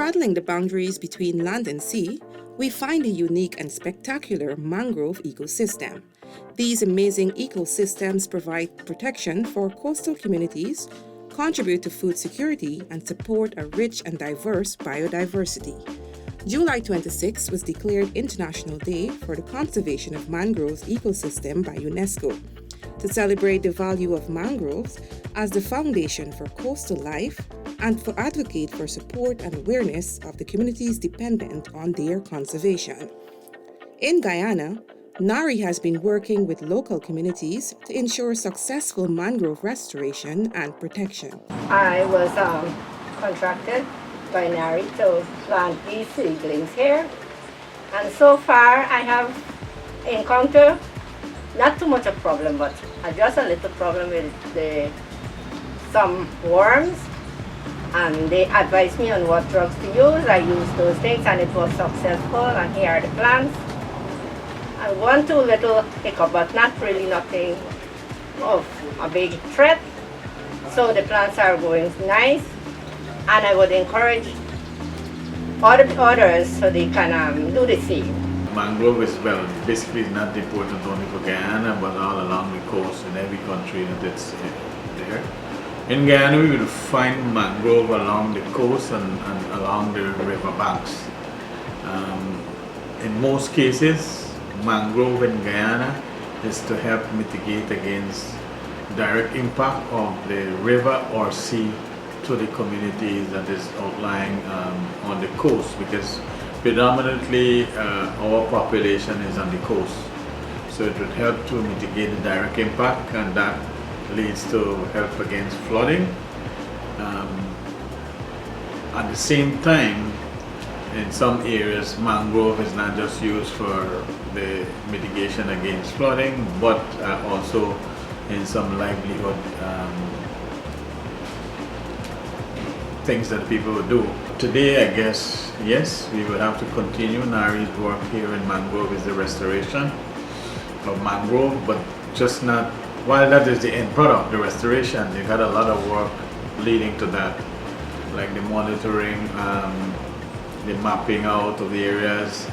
Straddling the boundaries between land and sea, we find a unique and spectacular mangrove ecosystem. These amazing ecosystems provide protection for coastal communities, contribute to food security, and support a rich and diverse biodiversity. July 26 was declared International Day for the Conservation of Mangroves Ecosystem by UNESCO, to celebrate the value of mangroves as the foundation for coastal life and for advocate for support and awareness of the communities dependent on their conservation. In Guyana, NAREI has been working with local communities to ensure successful mangrove restoration and protection. I was contracted by NAREI to plant these seedlings here, and so far I have encountered not too much a problem, but just a little problem with some worms, and they advised me on what drugs to use. I used those things and it was successful, and here are the plants. And one, two little hiccup, but not really nothing of a big threat. So the plants are going nice, and I would encourage others so they can do the same. Mangrove is, well, basically not important only for Guyana, but all along the coast in every country that it's there. In Guyana, we will find mangrove along the coast and along the river banks. In most cases, mangrove in Guyana is to help mitigate against direct impact of the river or sea to the communities that is outlying on the coast, because predominantly our population is on the coast. So it would help to mitigate the direct impact, and that leads to help against flooding. At the same time, in some areas, mangrove is not just used for the mitigation against flooding, but also in some livelihood things that people would do. Today, I guess, yes, we will have to continue. NAREI's work here in mangrove is the restoration of mangrove, but just not, while that is the end product, the restoration, they've had a lot of work leading to that, like the monitoring, the mapping out of the areas,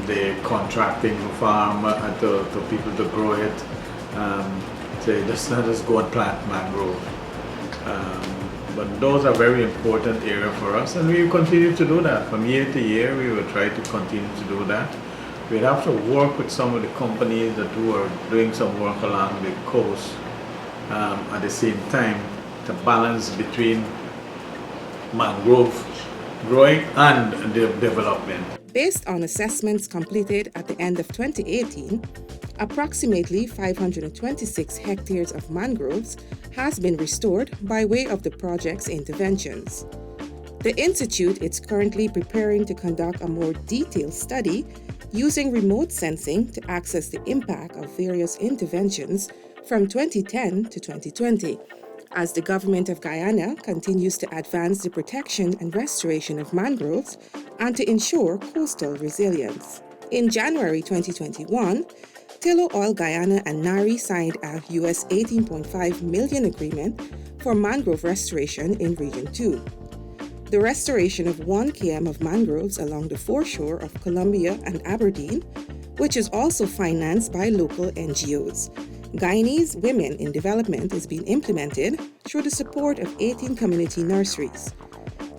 the contracting for farm to people to grow it. So it's not just go and plant mangrove. But those are very important areas for us, and we will continue to do that. From year to year, we will try to continue to do that. We'll have to work with some of the companies that who are doing some work along the coast at the same time to balance between mangrove growing and the development. Based on assessments completed at the end of 2018, approximately 526 hectares of mangroves has been restored by way of the project's interventions. The Institute is currently preparing to conduct a more detailed study using remote sensing to access the impact of various interventions from 2010 to 2020, as the government of Guyana continues to advance the protection and restoration of mangroves and to ensure coastal resilience. In January 2021, Tullow Oil Guyana and NAREI signed a US $18.5 million agreement for mangrove restoration in Region 2. The restoration of 1 km of mangroves along the foreshore of Columbia and Aberdeen, which is also financed by local NGOs. Guyanese Women in Development is being implemented through the support of 18 community nurseries,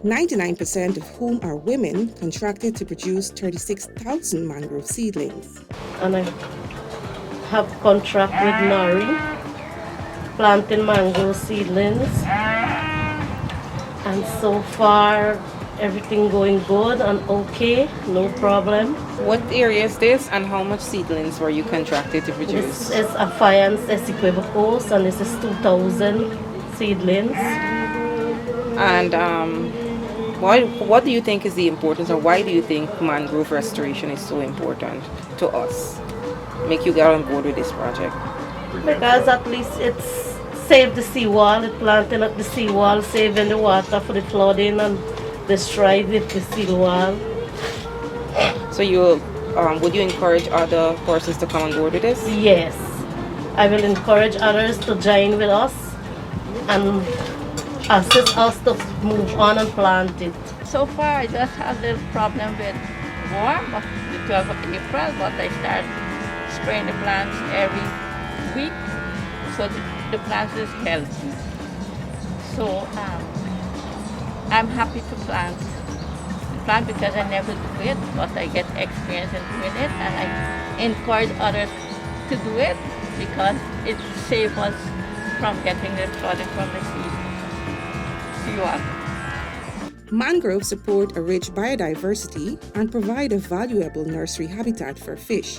99% of whom are women contracted to produce 36,000 mangrove seedlings. And I have contract with NAREI, planting mangrove seedlings, and so far everything going good and okay, no problem. What area is this, and how much seedlings were you contracted to produce? This is a Fayance Essequibo Coast, and this is 2,000 seedlings. And what do you think is the importance, or why do you think mangrove restoration is so important to us? Make you get on board with this project? Because at least it's saved the seawall, it planting up the seawall, saving the water for the flooding and destroy the seawall. So you would you encourage other persons to come on board with this? Yes, I will encourage others to join with us and assist us to move on and plant it. So far, I just have a little problem with warm of the 12th of April, but I start spraying the plants every week, so the plants is healthy. So I'm happy to plant because I never do it, but I get experience in doing it, and I encourage others to do it because it saves us from getting the flooding from the seawater. Mangroves support a rich biodiversity and provide a valuable nursery habitat for fish.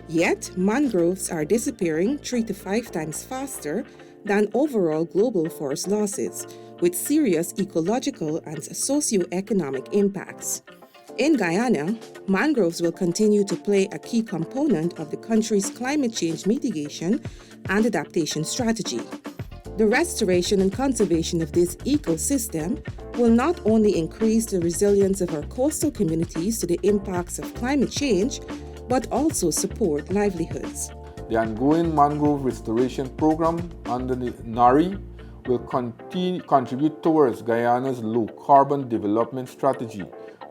Yet, mangroves are disappearing 3 to 5 times faster than overall global forest losses, with serious ecological and socio-economic impacts. In Guyana, mangroves will continue to play a key component of the country's climate change mitigation and adaptation strategy. The restoration and conservation of this ecosystem will not only increase the resilience of our coastal communities to the impacts of climate change, but also support livelihoods. The ongoing mangrove restoration program under the NAREI will contribute towards Guyana's low-carbon development strategy,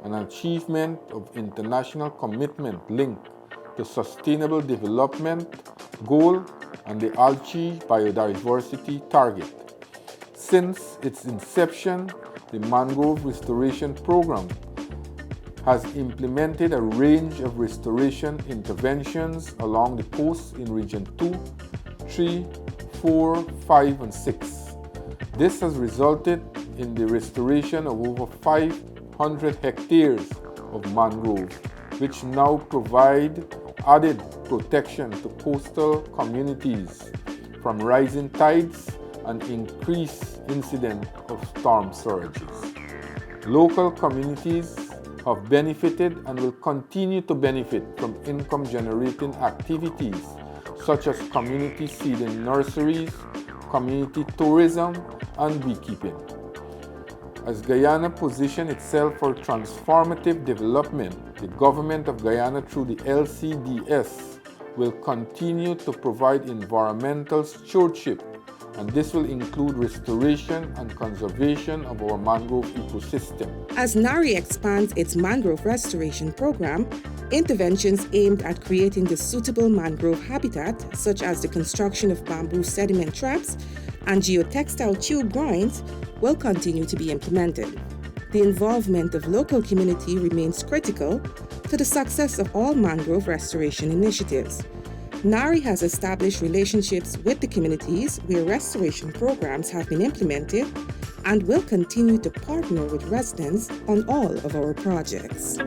an achievement of international commitment linked to Sustainable Development Goal and the Algae Biodiversity Target. Since its inception, the Mangrove Restoration Program has implemented a range of restoration interventions along the coast in Region 2, 3, 4, 5, and 6. This has resulted in the restoration of over 500 hectares of mangrove, which now provide added protection to coastal communities from rising tides and increased incidence of storm surges. Local communities have benefited and will continue to benefit from income-generating activities such as community seeding nurseries, community tourism, and beekeeping. As Guyana positions itself for transformative development, the government of Guyana through the LCDS will continue to provide environmental stewardship, and this will include restoration and conservation of our mangrove ecosystem. As NAREI expands its mangrove restoration program, interventions aimed at creating the suitable mangrove habitat, such as the construction of bamboo sediment traps and geotextile tube groins, will continue to be implemented. The involvement of local community remains critical to the success of all mangrove restoration initiatives. NAREI has established relationships with the communities where restoration programs have been implemented and will continue to partner with residents on all of our projects.